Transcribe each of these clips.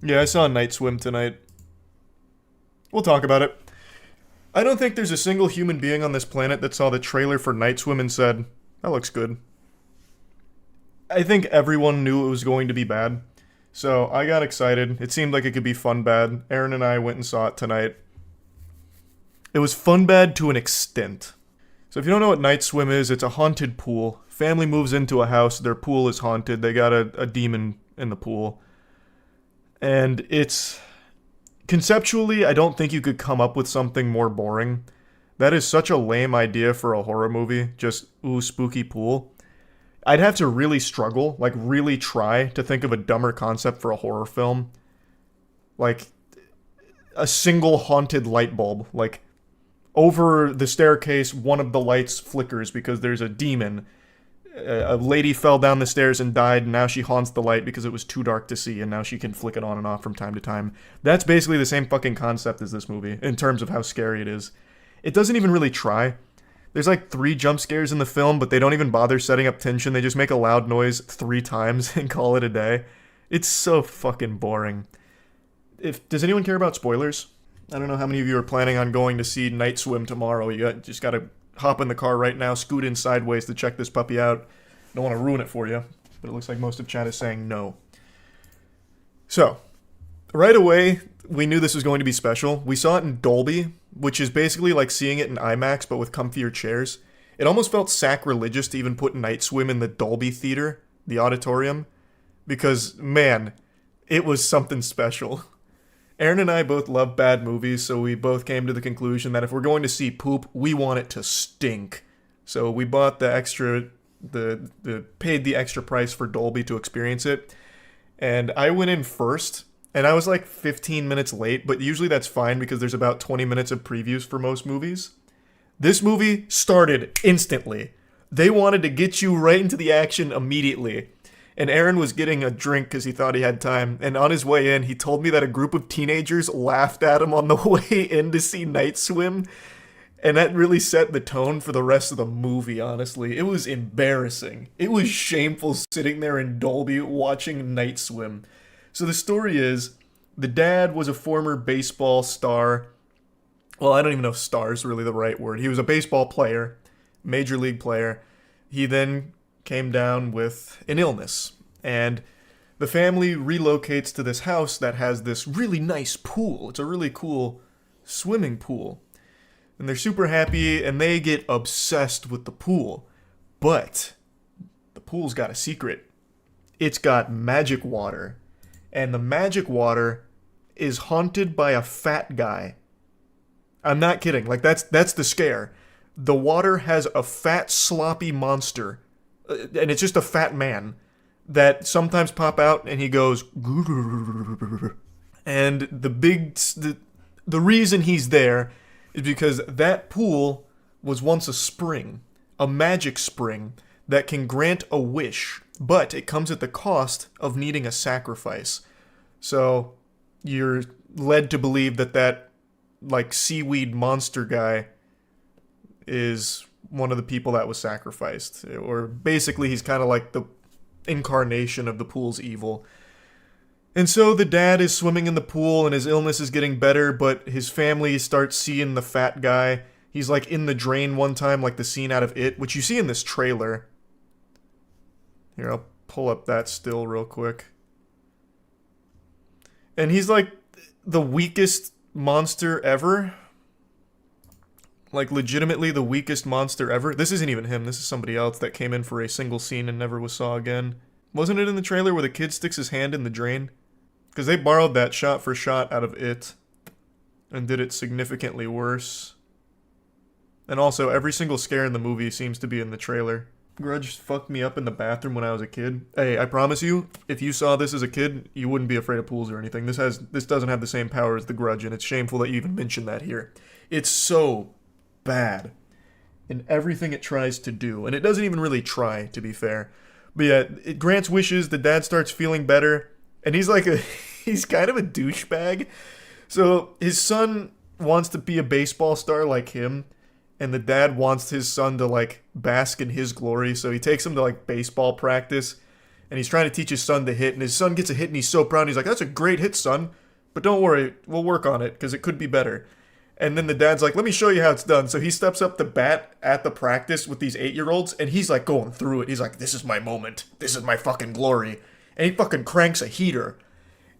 Yeah, I saw Night Swim tonight. We'll talk about it. I don't think there's a single human being on this planet that saw the trailer for Night Swim and said, that looks good. I think everyone knew it was going to be bad. So I got excited. It seemed like it could be fun bad. Aaron and I went and saw it tonight. It was fun bad to an extent. So if you don't know what Night Swim is, it's a haunted pool. Family moves into a house, their pool is haunted. They got a demon in the pool. And it's conceptually, I don't think you could come up with something more boring. That is such a lame idea for a horror movie. Just, ooh, spooky pool. I'd have to really struggle, like really try to think of a dumber concept for a horror film. Like a single haunted light bulb. Like over the staircase, one of the lights flickers because there's a demon. A lady fell down the stairs and died, and now she haunts the light because it was too dark to see, and now she can flick it on and off from time to time. That's basically the same fucking concept as this movie, in terms of how scary it is. It doesn't even really try. There's like 3 jump scares in the film, but they don't even bother setting up tension. They just make a loud noise 3 times and call it a day. It's so fucking boring. Does anyone care about spoilers? I don't know how many of you are planning on going to see Night Swim tomorrow. Just gotta hop in the car right now, scoot in sideways to check this puppy out. Don't want to ruin it for you, but it looks like most of chat is saying no. So, right away, we knew this was going to be special. We saw it in Dolby, which is basically like seeing it in IMAX, but with comfier chairs. It almost felt sacrilegious to even put Night Swim in the Dolby Theater, the auditorium, because, man, it was something special. Aaron and I both love bad movies, so we both came to the conclusion that if we're going to see poop, we want it to stink. So we bought the extra, paid the extra price for Dolby to experience it. And I went in first, and I was like 15 minutes late, but usually that's fine because there's about 20 minutes of previews for most movies. This movie started instantly. They wanted to get you right into the action immediately. And Aaron was getting a drink because he thought he had time. And on his way in, he told me that a group of teenagers laughed at him on the way in to see Night Swim. And that really set the tone for the rest of the movie, honestly. It was embarrassing. It was shameful sitting there in Dolby watching Night Swim. So the story is, the dad was a former baseball star. Well, I don't even know if star is really the right word. He was a baseball player, major league player. He then came down with an illness, and the family relocates to this house that has this really nice pool. It's a really cool swimming pool. And they're super happy, and they get obsessed with the pool. But the pool's got a secret. It's got magic water. And the magic water is haunted by a fat guy. I'm not kidding. Like, that's the scare. The water has a fat, sloppy monster, and it's just a fat man that sometimes pop out, and he goes, and the reason he's there is because that pool was once a spring, a magic spring that can grant a wish, but it comes at the cost of needing a sacrifice. So you're led to believe that like seaweed monster guy is one of the people that was sacrificed, or basically he's kind of like the incarnation of the pool's evil. And so the dad is swimming in the pool and his illness is getting better, but his family starts seeing the fat guy. He's like in the drain one time, like the scene out of It, which you see in this trailer. Here, I'll pull up that still real quick. And he's like the weakest monster ever. Like, legitimately the weakest monster ever. This isn't even him. This is somebody else that came in for a single scene and never was saw again. Wasn't it in the trailer where the kid sticks his hand in the drain? Because they borrowed that shot for shot out of It and did it significantly worse. And also, every single scare in the movie seems to be in the trailer. Grudge fucked me up in the bathroom when I was a kid. Hey, I promise you, if you saw this as a kid, you wouldn't be afraid of pools or anything. This doesn't have the same power as The Grudge, and it's shameful that you even mentioned that here. It's so bad in everything it tries to do, and it doesn't even really try, to be fair. But yeah, it grants wishes. The dad starts feeling better, and he's kind of a douchebag. So his son wants to be a baseball star like him, and the dad wants his son to like bask in his glory. So he takes him to like baseball practice, And he's trying to teach his son to hit, and his son gets a hit, and he's so proud. He's like, "That's a great hit, son. But don't worry, we'll work on it, because it could be better." And then the dad's like, "Let me show you how it's done." So he steps up to bat at the practice with these 8-year-olds, and he's like going through it. He's like, "This is my moment. This is my fucking glory." And he fucking cranks a heater.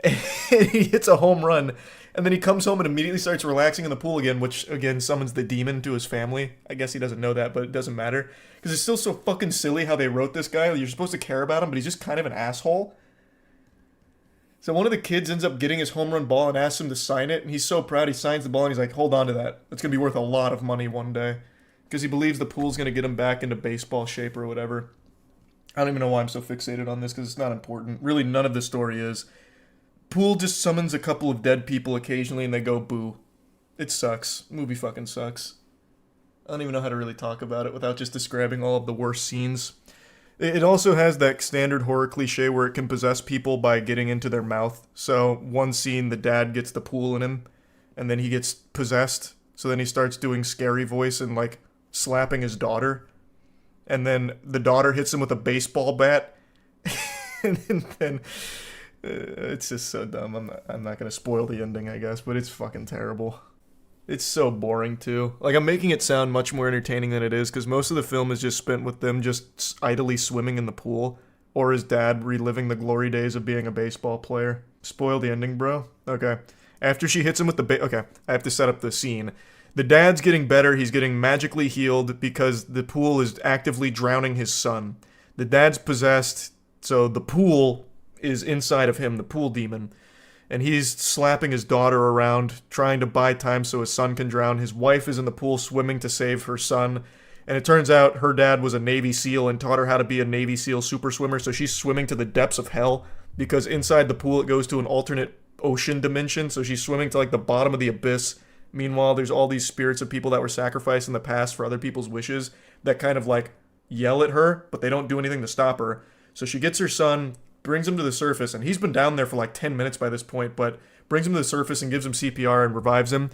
And he hits a home run. And then he comes home and immediately starts relaxing in the pool again, which, again, summons the demon to his family. I guess he doesn't know that, but it doesn't matter. Because it's still so fucking silly how they wrote this guy. You're supposed to care about him, but he's just kind of an asshole. So one of the kids ends up getting his home run ball and asks him to sign it. And he's so proud, he signs the ball, and he's like, "Hold on to that. It's going to be worth a lot of money one day." Because he believes the pool's going to get him back into baseball shape or whatever. I don't even know why I'm so fixated on this, because it's not important. Really, none of the story is. Pool just summons a couple of dead people occasionally and they go boo. It sucks. Movie fucking sucks. I don't even know how to really talk about it without just describing all of the worst scenes. It also has that standard horror cliche where it can possess people by getting into their mouth. So one scene, the dad gets the pool in him and then he gets possessed. So then he starts doing scary voice and like slapping his daughter. And then the daughter hits him with a baseball bat. And then it's just so dumb. I'm not going to spoil the ending, I guess, but it's fucking terrible. It's so boring, too. Like, I'm making it sound much more entertaining than it is, because most of the film is just spent with them just idly swimming in the pool, or his dad reliving the glory days of being a baseball player. Spoil the ending, bro? Okay. After she hits him with the okay, I have to set up the scene. The dad's getting better. He's getting magically healed because the pool is actively drowning his son. The dad's possessed, so the pool is inside of him, the pool demon. And he's slapping his daughter around, trying to buy time so his son can drown. His wife is in the pool swimming to save her son. And it turns out her dad was a Navy SEAL and taught her how to be a Navy SEAL super swimmer, so she's swimming to the depths of hell, because inside the pool it goes to an alternate ocean dimension, so she's swimming to like the bottom of the abyss. Meanwhile, there's all these spirits of people that were sacrificed in the past for other people's wishes that kind of like yell at her, but they don't do anything to stop her. So she gets her son, brings him to the surface, and he's been down there for like 10 minutes by this point, but brings him to the surface and gives him CPR and revives him.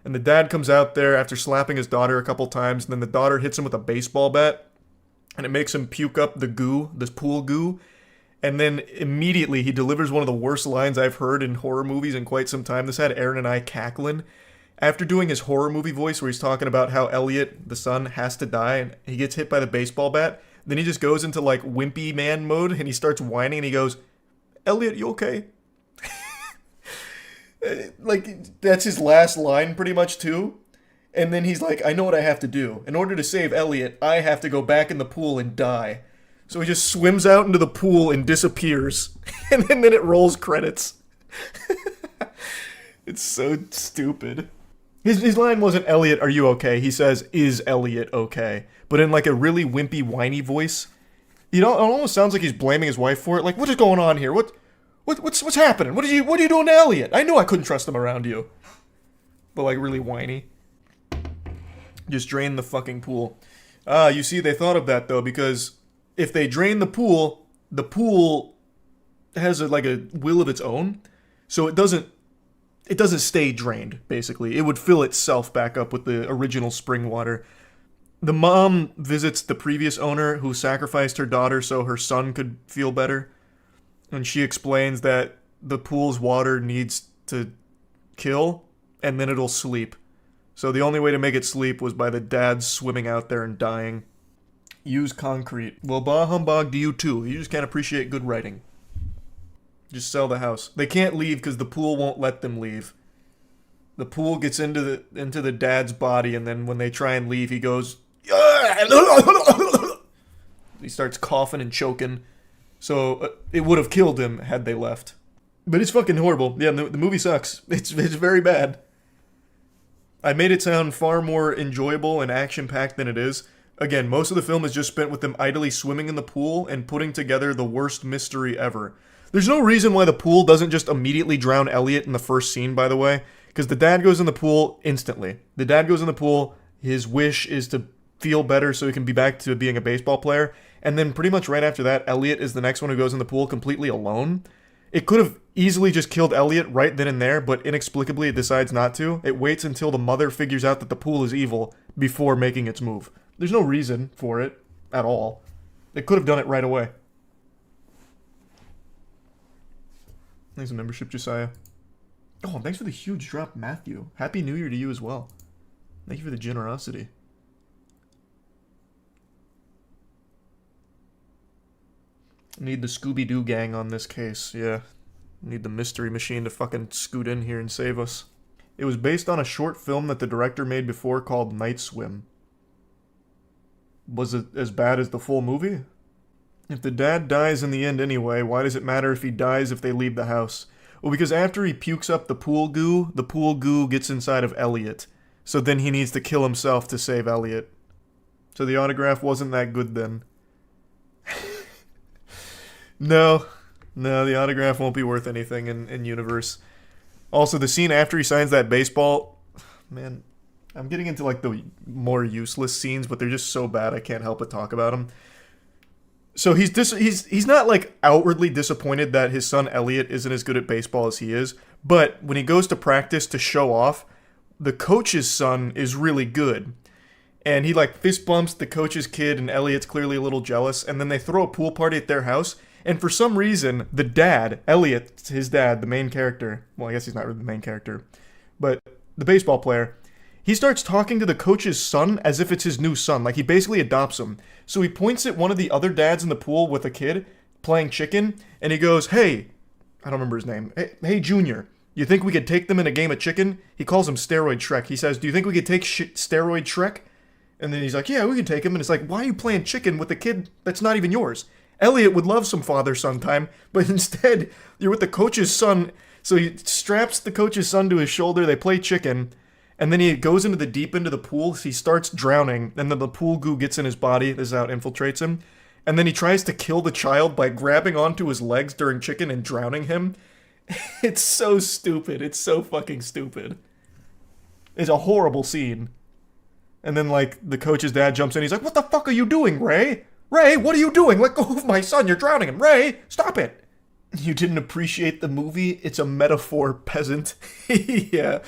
And the dad comes out there after slapping his daughter a couple times, and then the daughter hits him with a baseball bat, and it makes him puke up the goo, this pool goo. And then immediately he delivers one of the worst lines I've heard in horror movies in quite some time. This had Aaron and I cackling. After doing his horror movie voice where he's talking about how Elliot, the son, has to die, and he gets hit by the baseball bat, then he just goes into like wimpy man mode and he starts whining and he goes, "Elliot, you okay?" Like, that's his last line pretty much too. And then he's like, "I know what I have to do. In order to save Elliot, I have to go back in the pool and die." So he just swims out into the pool and disappears. And then it rolls credits. It's so stupid. His line wasn't, "Elliot, are you okay?" He says, "Is Elliot okay?" But in like a really wimpy, whiny voice. You know, it almost sounds like he's blaming his wife for it. Like, what is going on here? What's happening? What are you doing to Elliot? I knew I couldn't trust him around you. But like really whiny. Just drain the fucking pool. You see, they thought of that though, because if they drain the pool has like a will of its own, so it doesn't stay drained, basically. It would fill itself back up with the original spring water. The mom visits the previous owner who sacrificed her daughter so her son could feel better. And she explains that the pool's water needs to kill, and then it'll sleep. So the only way to make it sleep was by the dad swimming out there and dying. Use concrete. Well, bah humbug to you too. You just can't appreciate good writing. Just sell the house. They can't leave because the pool won't let them leave. The pool gets into the dad's body, and then when they try and leave, he goes, he starts coughing and choking. So it would have killed him had they left. But it's fucking horrible. Yeah, the movie sucks. It's very bad. I made it sound far more enjoyable and action-packed than it is. Again, most of the film is just spent with them idly swimming in the pool and putting together the worst mystery ever. There's no reason why the pool doesn't just immediately drown Elliot in the first scene, by the way, because the dad goes in the pool instantly. The dad goes in the pool, his wish is to feel better so he can be back to being a baseball player, and then pretty much right after that, Elliot is the next one who goes in the pool completely alone. It could have easily just killed Elliot right then and there, but inexplicably it decides not to. It waits until the mother figures out that the pool is evil before making its move. There's no reason for it at all. It could have done it right away. Thanks for the membership, Josiah. Oh, thanks for the huge drop, Matthew. Happy New Year to you as well. Thank you for the generosity. Need the Scooby-Doo gang on this case, yeah. Need the mystery machine to fucking scoot in here and save us. It was based on a short film that the director made before called Night Swim. Was it as bad as the full movie? If the dad dies in the end anyway, why does it matter if he dies if they leave the house? Well, because after he pukes up the pool goo gets inside of Elliot. So then he needs to kill himself to save Elliot. So the autograph wasn't that good then. No, the autograph won't be worth anything in universe. Also, the scene after he signs that baseball, man, I'm getting into like the more useless scenes, but they're just so bad I can't help but talk about them. So he's not like outwardly disappointed that his son Elliot isn't as good at baseball as he is, but when he goes to practice to show off, the coach's son is really good. And he like fist bumps the coach's kid, and Elliot's clearly a little jealous, and then they throw a pool party at their house. And for some reason, the dad, Elliot, his dad, the main character, well, I guess he's not really the main character, but the baseball player, he starts talking to the coach's son as if it's his new son. Like, he basically adopts him. So he points at one of the other dads in the pool with a kid playing chicken, and he goes, hey, I don't remember his name, hey Junior, you think we could take them in a game of chicken? He calls him Steroid Shrek. He says, do you think we could take Steroid Shrek? And then he's like, yeah, we can take him. And it's like, why are you playing chicken with a kid that's not even yours? Elliot would love some father-son time, but instead, you're with the coach's son. So he straps the coach's son to his shoulder, they play chicken, and then he goes into the deep end of the pool, he starts drowning, and then the pool goo gets in his body, this is how it infiltrates him, and then he tries to kill the child by grabbing onto his legs during chicken and drowning him. It's so stupid, it's so fucking stupid. It's a horrible scene. And then, like, the coach's dad jumps in, he's like, what the fuck are you doing, Ray? Ray, what are you doing? Let go of my son, you're drowning him. Ray, stop it. You didn't appreciate the movie? It's a metaphor, peasant. Yeah,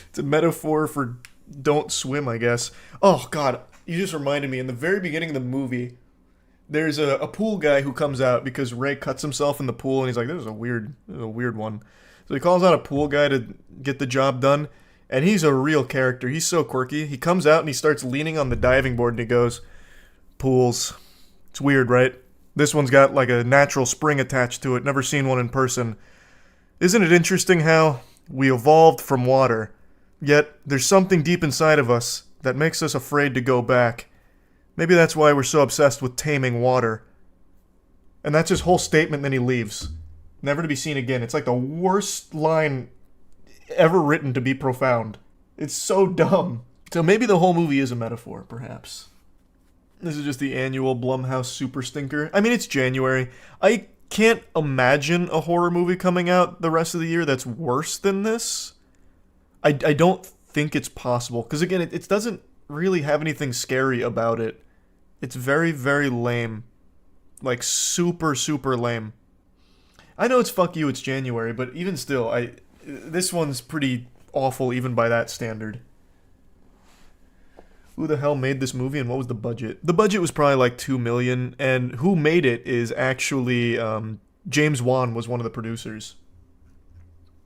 it's a metaphor for don't swim, I guess. Oh, God, you just reminded me, in the very beginning of the movie, there's a pool guy who comes out because Ray cuts himself in the pool, and he's like, this is a weird one. So he calls out a pool guy to get the job done, and he's a real character. He's so quirky. He comes out and he starts leaning on the diving board, and he goes, pools. It's weird, right? This one's got like a natural spring attached to it. Never seen one in person. Isn't it interesting how we evolved from water, yet there's something deep inside of us that makes us afraid to go back. Maybe that's why we're so obsessed with taming water. And that's his whole statement, then he leaves. Never to be seen again. It's like the worst line ever written to be profound. It's so dumb. So maybe the whole movie is a metaphor, perhaps. This is just the annual Blumhouse Super Stinker. I mean, it's January. I can't imagine a horror movie coming out the rest of the year that's worse than this. I don't think it's possible. Because again, it doesn't really have anything scary about it. It's very, very lame. Like, super, super lame. I know it's fuck you, it's January, but even still, this one's pretty awful even by that standard. Who the hell made this movie and what was the budget? The budget was probably like $2 million, and who made it is actually James Wan was one of the producers.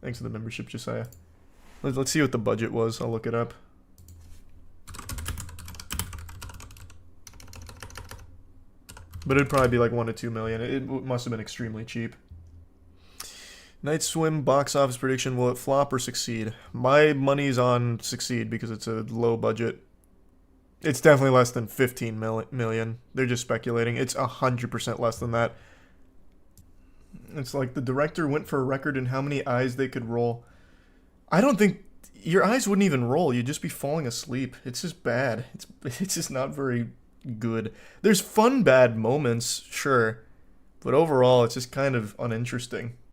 Thanks for the membership, Josiah. Let's see what the budget was. I'll look it up. But it'd probably be like $1 to $2 million. It must have been extremely cheap. Night Swim box office prediction. Will it flop or succeed? My money's on succeed because it's a low budget. It's definitely less than 15 million. They're just speculating. It's 100% less than that. It's like the director went for a record in how many eyes they could roll. I don't think... Your eyes wouldn't even roll. You'd just be falling asleep. It's just bad. It's just not very good. There's fun bad moments, sure. But overall, it's just kind of uninteresting.